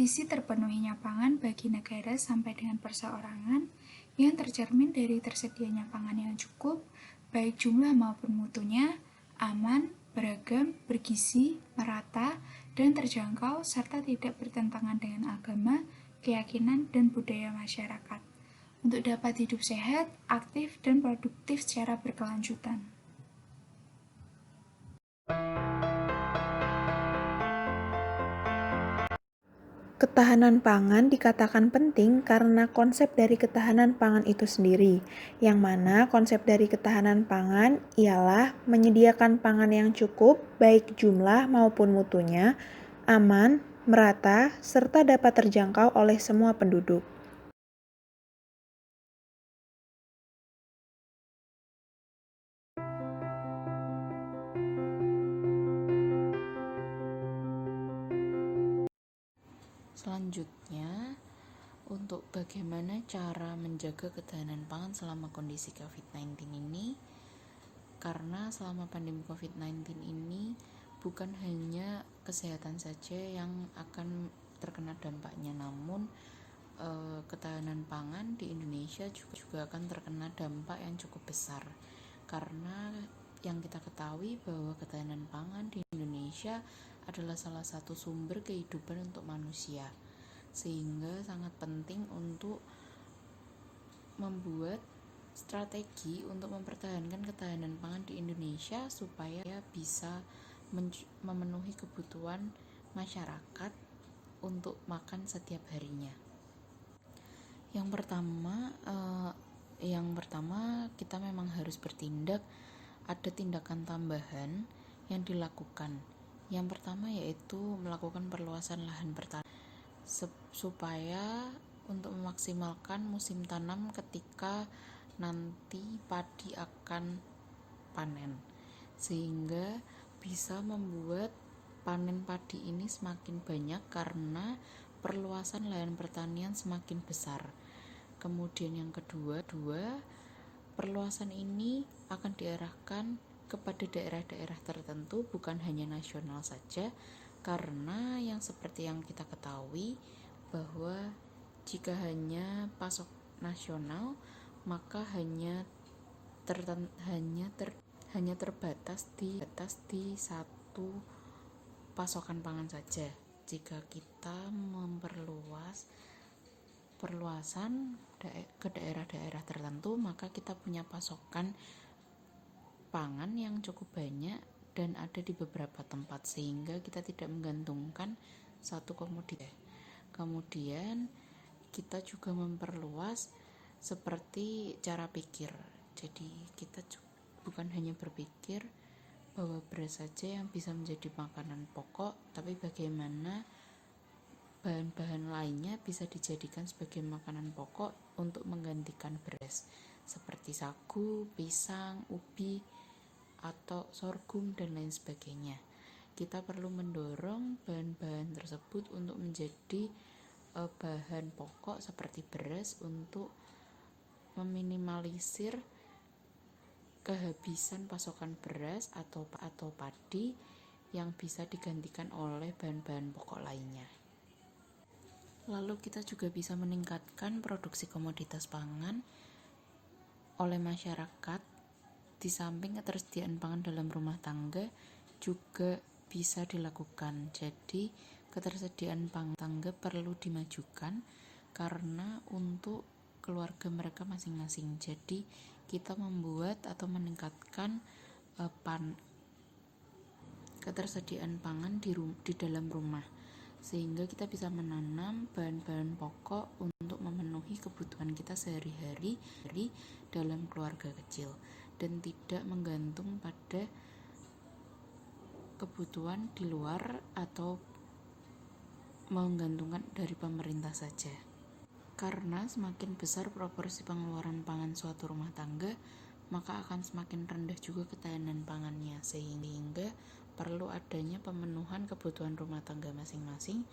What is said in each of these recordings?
Kondisi terpenuhinya pangan bagi negara sampai dengan perseorangan yang tercermin dari tersedianya pangan yang cukup, baik jumlah maupun mutunya, aman, beragam, bergizi, merata, dan terjangkau, serta tidak bertentangan dengan agama, keyakinan, dan budaya masyarakat, untuk dapat hidup sehat, aktif, dan produktif secara berkelanjutan. Ketahanan pangan dikatakan penting karena konsep dari ketahanan pangan itu sendiri, yang mana konsep dari ketahanan pangan ialah menyediakan pangan yang cukup, baik jumlah maupun mutunya, aman, merata, serta dapat terjangkau oleh semua penduduk. Selanjutnya, untuk bagaimana cara menjaga ketahanan pangan selama kondisi COVID-19 ini, karena selama pandemi COVID-19 ini bukan hanya kesehatan saja yang akan terkena dampaknya, namun ketahanan pangan di Indonesia juga akan terkena dampak yang cukup besar, karena yang kita ketahui bahwa ketahanan pangan di Indonesia adalah salah satu sumber kehidupan untuk manusia, sehingga sangat penting untuk membuat strategi untuk mempertahankan ketahanan pangan di Indonesia supaya bisa memenuhi kebutuhan masyarakat untuk makan setiap harinya. Yang pertama kita memang harus bertindak. Ada tindakan tambahan yang dilakukan. Yang pertama yaitu melakukan perluasan lahan pertanian supaya untuk memaksimalkan musim tanam ketika nanti padi akan panen, sehingga bisa membuat panen padi ini semakin banyak karena perluasan lahan pertanian semakin besar. Kemudian yang kedua, perluasan ini akan diarahkan kepada daerah-daerah tertentu, bukan hanya nasional saja, karena yang seperti yang kita ketahui bahwa jika hanya pasok nasional, maka hanya terbatas di satu pasokan pangan saja. Jika kita memperluas perluasan ke daerah-daerah tertentu, maka kita punya pasokan pangan yang cukup banyak dan ada di beberapa tempat, sehingga kita tidak menggantungkan satu komoditas. Kemudian kita juga memperluas seperti cara pikir. Jadi kita bukan hanya berpikir bahwa beras saja yang bisa menjadi makanan pokok, tapi bagaimana bahan-bahan lainnya bisa dijadikan sebagai makanan pokok untuk menggantikan beras, seperti sagu, pisang, ubi, atau sorghum, dan lain sebagainya. Kita perlu mendorong bahan-bahan tersebut untuk menjadi bahan pokok seperti beras untuk meminimalisir kehabisan pasokan beras atau padi yang bisa digantikan oleh bahan-bahan pokok lainnya. Lalu kita juga bisa meningkatkan produksi komoditas pangan oleh masyarakat. Di samping ketersediaan pangan dalam rumah tangga juga bisa dilakukan. Jadi ketersediaan pangan tangga perlu dimajukan karena untuk keluarga mereka masing-masing. Jadi kita membuat atau meningkatkan ketersediaan pangan di dalam rumah, sehingga kita bisa menanam bahan-bahan pokok untuk memenuhi kebutuhan kita sehari-hari dalam keluarga kecil dan tidak menggantung pada kebutuhan di luar atau menggantungkan dari pemerintah saja. Karena semakin besar proporsi pengeluaran pangan suatu rumah tangga, maka akan semakin rendah juga ketahanan pangannya, sehingga perlu adanya pemenuhan kebutuhan rumah tangga masing-masing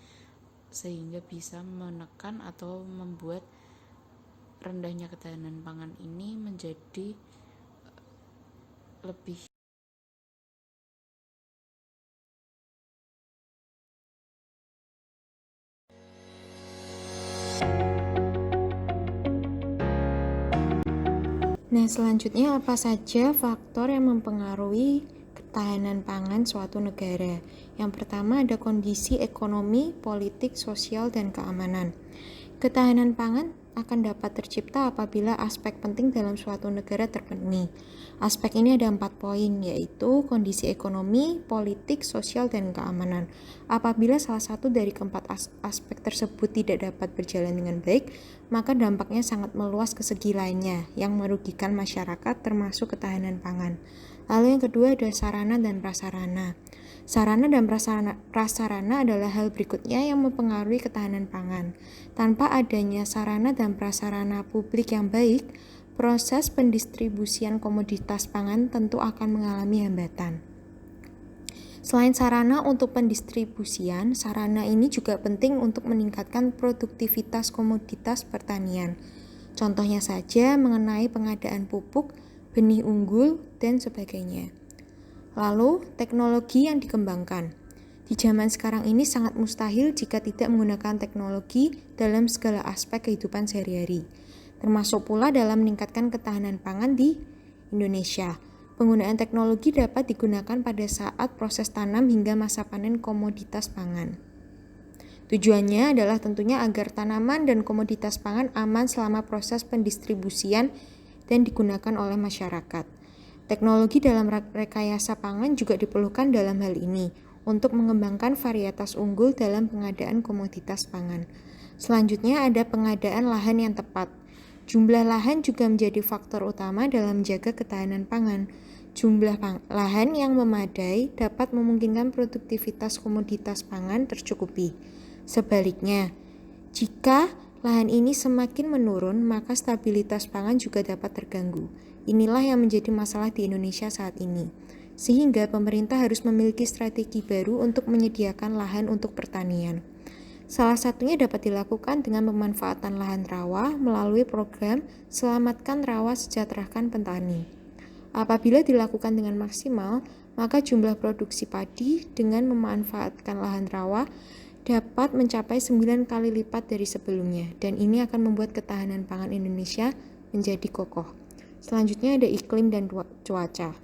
sehingga bisa menekan atau membuat rendahnya ketahanan pangan ini menjadi lebih. Nah, selanjutnya apa saja faktor yang mempengaruhi ketahanan pangan suatu negara? Yang pertama ada kondisi ekonomi, politik, sosial, dan keamanan. Ketahanan pangan akan dapat tercipta apabila aspek penting dalam suatu negara terpenuhi. Aspek ini ada 4 poin, yaitu kondisi ekonomi, politik, sosial, dan keamanan. Apabila salah satu dari keempat aspek tersebut tidak dapat berjalan dengan baik, maka dampaknya sangat meluas ke segi lainnya yang merugikan masyarakat termasuk ketahanan pangan. Lalu yang kedua ada sarana dan prasarana. Sarana dan prasarana adalah hal berikutnya yang mempengaruhi ketahanan pangan. Tanpa adanya sarana dan prasarana publik yang baik, proses pendistribusian komoditas pangan tentu akan mengalami hambatan. Selain sarana untuk pendistribusian, sarana ini juga penting untuk meningkatkan produktivitas komoditas pertanian. Contohnya saja mengenai pengadaan pupuk, benih unggul, dan sebagainya. Lalu, teknologi yang dikembangkan. Di zaman sekarang ini sangat mustahil jika tidak menggunakan teknologi dalam segala aspek kehidupan sehari-hari, termasuk pula dalam meningkatkan ketahanan pangan di Indonesia. Penggunaan teknologi dapat digunakan pada saat proses tanam hingga masa panen komoditas pangan. Tujuannya adalah tentunya agar tanaman dan komoditas pangan aman selama proses pendistribusian dan digunakan oleh masyarakat. Teknologi dalam rekayasa pangan juga diperlukan dalam hal ini untuk mengembangkan varietas unggul dalam pengadaan komoditas pangan. Selanjutnya ada pengadaan lahan yang tepat. Jumlah lahan juga menjadi faktor utama dalam menjaga ketahanan pangan. Jumlah lahan yang memadai dapat memungkinkan produktivitas komoditas pangan tercukupi. Sebaliknya, jika lahan ini semakin menurun, maka stabilitas pangan juga dapat terganggu. Inilah yang menjadi masalah di Indonesia saat ini. Sehingga pemerintah harus memiliki strategi baru untuk menyediakan lahan untuk pertanian. Salah satunya dapat dilakukan dengan pemanfaatan lahan rawa melalui program Selamatkan Rawa Sejahterakan Petani. Apabila dilakukan dengan maksimal, maka jumlah produksi padi dengan memanfaatkan lahan rawa dapat mencapai 9 kali lipat dari sebelumnya, dan ini akan membuat ketahanan pangan Indonesia menjadi kokoh. Selanjutnya ada iklim dan cuaca.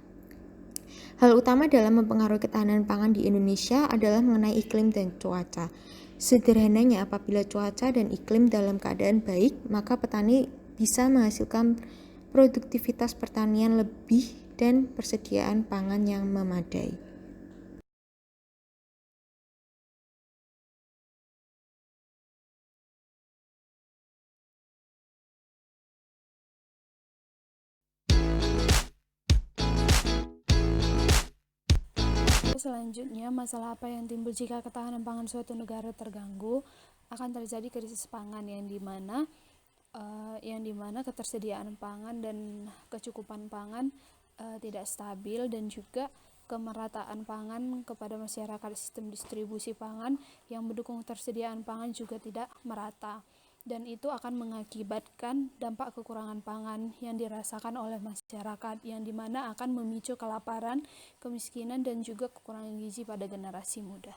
Hal utama dalam mempengaruhi ketahanan pangan di Indonesia adalah mengenai iklim dan cuaca. Sederhananya, apabila cuaca dan iklim dalam keadaan baik, maka petani bisa menghasilkan produktivitas pertanian lebih dan persediaan pangan yang memadai. Selanjutnya, masalah apa yang timbul jika ketahanan pangan suatu negara terganggu? Akan terjadi krisis pangan yang dimana ketersediaan pangan dan kecukupan pangan tidak stabil, dan juga kemerataan pangan kepada masyarakat. Sistem distribusi pangan yang mendukung ketersediaan pangan juga tidak merata, dan itu akan mengakibatkan dampak kekurangan pangan yang dirasakan oleh masyarakat, yang dimana akan memicu kelaparan, kemiskinan, dan juga kekurangan gizi pada generasi muda.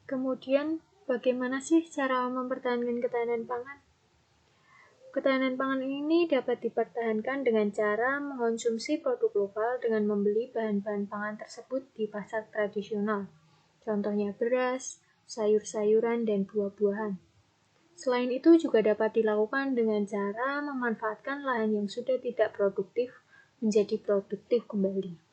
Kemudian, bagaimana sih cara mempertahankan ketahanan pangan? Ketahanan pangan ini dapat dipertahankan dengan cara mengonsumsi produk lokal dengan membeli bahan-bahan pangan tersebut di pasar tradisional. Contohnya beras, sayur-sayuran, dan buah-buahan. Selain itu juga dapat dilakukan dengan cara memanfaatkan lahan yang sudah tidak produktif menjadi produktif kembali.